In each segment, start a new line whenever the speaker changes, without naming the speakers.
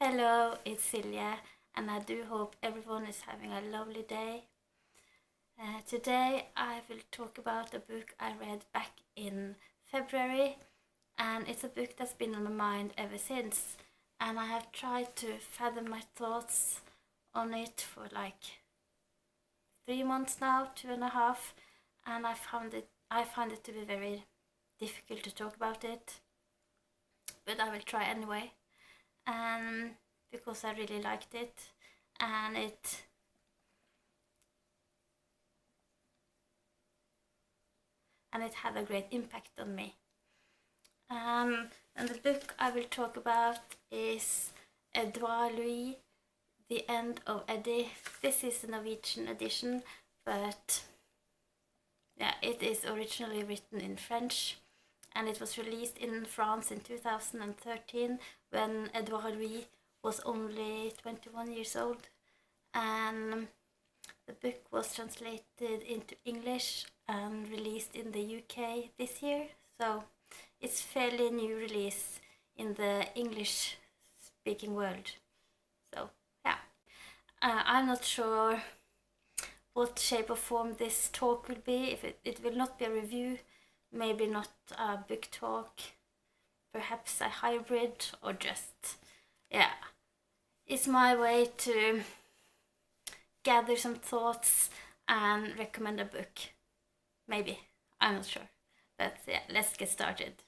Hello, it's Silja, and I do hope everyone is having a lovely day. Today I will talk about a book I read back in February, and it's a book that's been on my mind ever since. And I have tried to fathom my thoughts on it for like 3 months now, 2.5, and I find it to be very difficult to talk about it, but I will try anyway. Because I really liked it, and it had a great impact on me. And the book I will talk about is Edouard Louis, The End of Eddy. This is the Norwegian edition, but yeah, it is originally written in French, and it was released in France in 2013 when Edouard Louis was only 21 years old. And the book was translated into English and released in the UK this year, so it's fairly new release in the English speaking world. So yeah, I'm not sure what shape or form this talk will be. If it will not be a review, maybe not a book talk, perhaps a hybrid, or just, yeah, it's my way to gather some thoughts and recommend a book. Maybe, I'm not sure. But yeah, let's get started.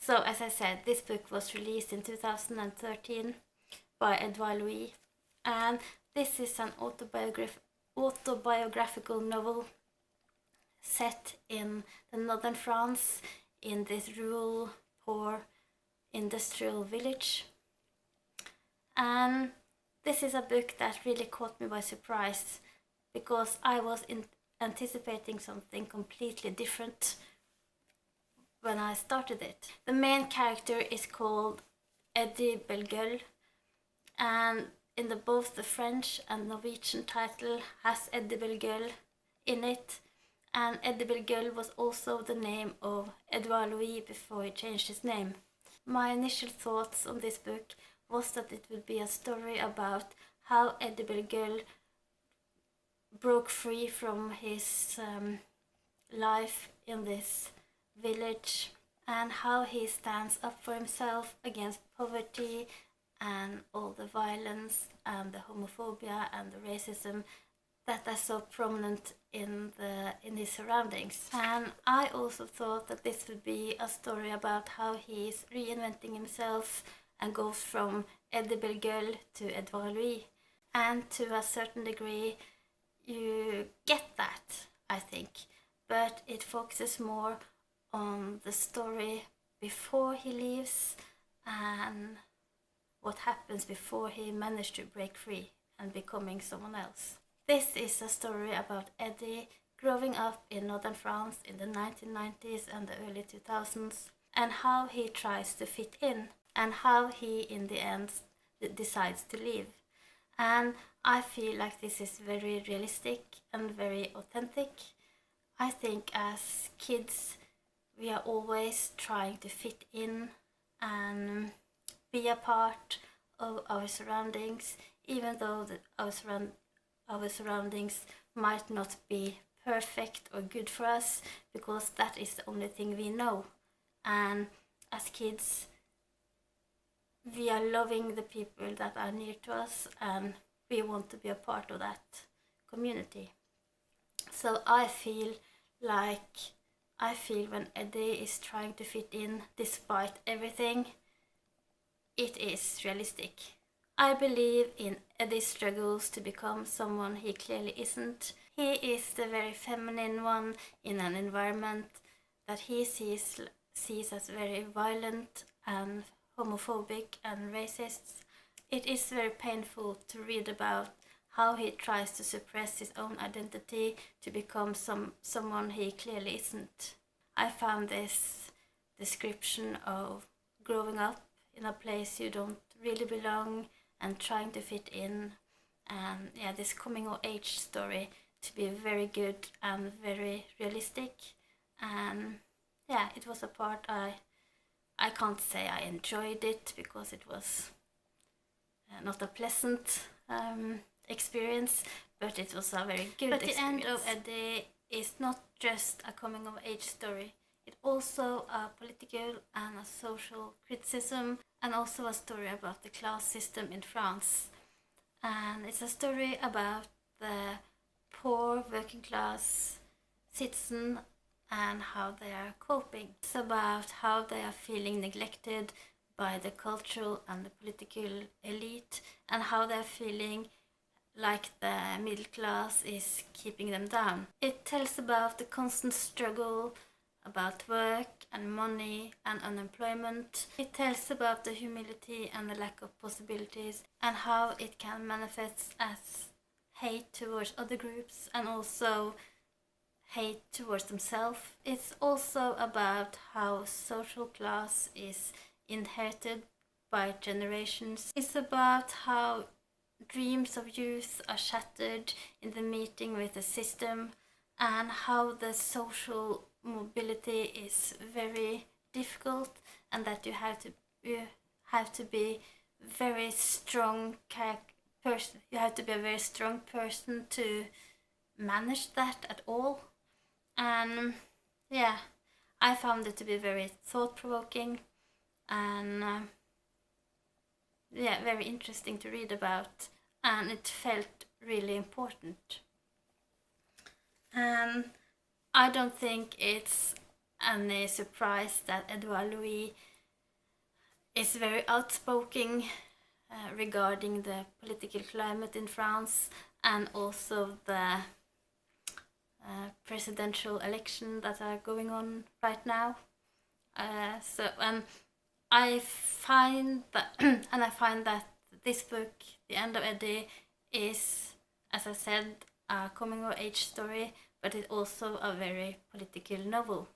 So as I said, this book was released in 2013 by Edouard Louis, and this is an autobiographical novel set in the northern France, in this rural, poor, industrial village. And this is a book that really caught me by surprise, because I was anticipating something completely different when I started it. The main character is called Eddy Belgueul, and in both the French and Norwegian title has Eddy Belgueul in it, and Eddy Belgueul was also the name of Edouard Louis before he changed his name. My initial thoughts on this book was that it would be a story about how Eddy Belgueul broke free from his life in this village, and how he stands up for himself against poverty and all the violence and the homophobia and the racism that are so prominent in his surroundings. And I also thought that this would be a story about how he's reinventing himself and goes from Eddy Belgueul to Edouard Louis. And to a certain degree, you get that, I think, but it focuses more on the story before he leaves and what happens before he managed to break free and becoming someone else. This is a story about Eddy growing up in northern France in the 1990s and the early 2000s, and how he tries to fit in, and how he in the end decides to leave. And I feel like this is very realistic and very authentic. I think as kids we are always trying to fit in and be a part of our surroundings, even though our surroundings might not be perfect or good for us, because that is the only thing we know. And as kids, we are loving the people that are near to us, and we want to be a part of that community. So I feel when Eddy is trying to fit in despite everything, it is realistic. I believe in Eddy's struggles to become someone he clearly isn't. He is the very feminine one in an environment that he sees as very violent and homophobic and racist. It is very painful to read about how he tries to suppress his own identity to become someone he clearly isn't. I found this description of growing up in a place you don't really belong and trying to fit in, and yeah, this coming of age story to be very good and very realistic. And yeah, it was a part I can't say I enjoyed it, because it was not a pleasant experience, but it was a very good experience. But The End of Eddy is not just a coming of age story. It's also a political and a social criticism, and also a story about the class system in France. And it's a story about the poor working class citizen and how they are coping. It's about how they are feeling neglected by the cultural and the political elite, and how they're feeling like the middle class is keeping them down. It tells about the constant struggle about work and money and unemployment. It tells about the humility and the lack of possibilities, and how it can manifest as hate towards other groups and also hate towards themselves. It's also about how social class is inherited by generations. It's about how dreams of youth are shattered in the meeting with the system, and how the social mobility is very difficult, and that you have to be very strong person. You have to be a very strong person to manage that at all. And yeah, I found it to be very thought-provoking and very interesting to read about, and it felt really important. And I don't think it's any surprise that Edouard Louis is very outspoken regarding the political climate in France, and also the presidential election that are going on right now. I find that this book, The End of Eddy, is, as I said, a coming of age story, but it's also a very political novel.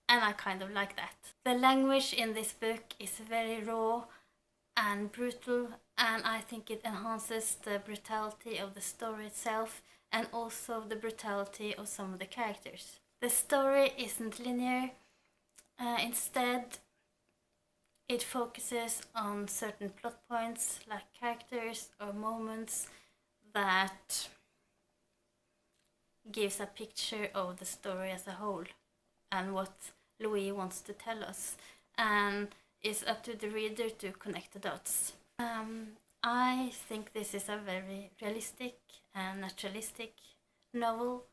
And I kind of like that. The language in this book is very raw and brutal, and I think it enhances the brutality of the story itself, and also the brutality of some of the characters. The story isn't linear. Instead, it focuses on certain plot points, like characters or moments, that gives a picture of the story as a whole and what Louis wants to tell us, and it's up to the reader to connect the dots. I think this is a very realistic and naturalistic novel.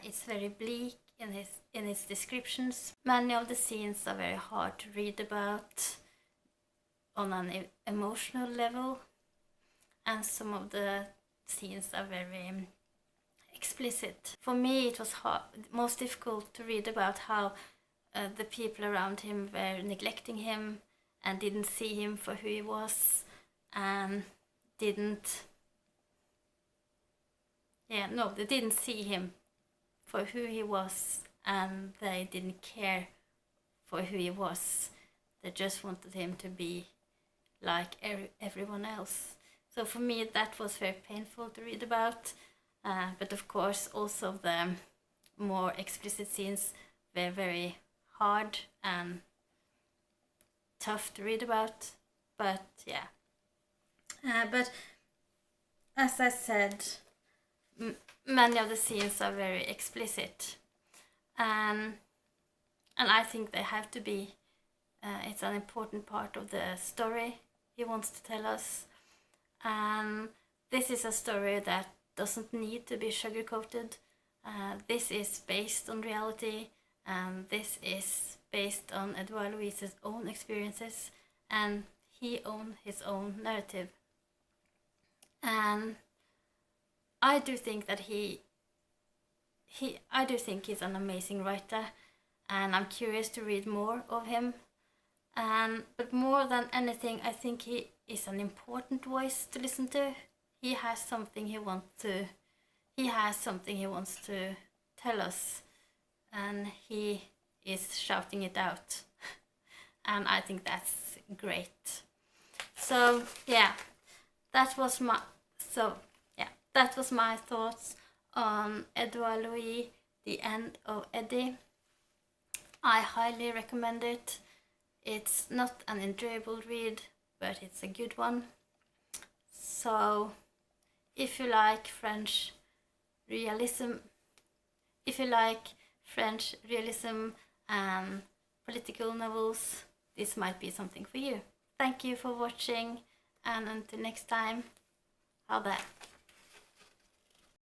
It's very bleak in its descriptions. Many of the scenes are very hard to read about on an emotional level, and some of the scenes are very explicit. For me, it was most difficult to read about how the people around him were neglecting him and didn't see him for who he was, and they didn't see him for who he was, and they didn't care for who he was. They just wanted him to be like everyone else. So for me, that was very painful to read about. But of course, also the more explicit scenes were very hard and tough to read about. But yeah. But as I said, many of the scenes are very explicit, and I think they have to be. It's an important part of the story he wants to tell us, and this is a story that doesn't need to be sugar-coated. This is based on reality, and this is based on Edouard Louis's own experiences, and he owns his own narrative. And I do think that he's an amazing writer, and I'm curious to read more of him. But more than anything, I think he is an important voice to listen to. He has something he wants to tell us, and he is shouting it out. And I think that's great. So yeah, that was my thoughts on Edouard Louis, The End of Eddy. I highly recommend it. It's not an enjoyable read, but it's a good one. So if you like French realism, and political novels, this might be something for you. Thank you for watching, and until next time, ha det!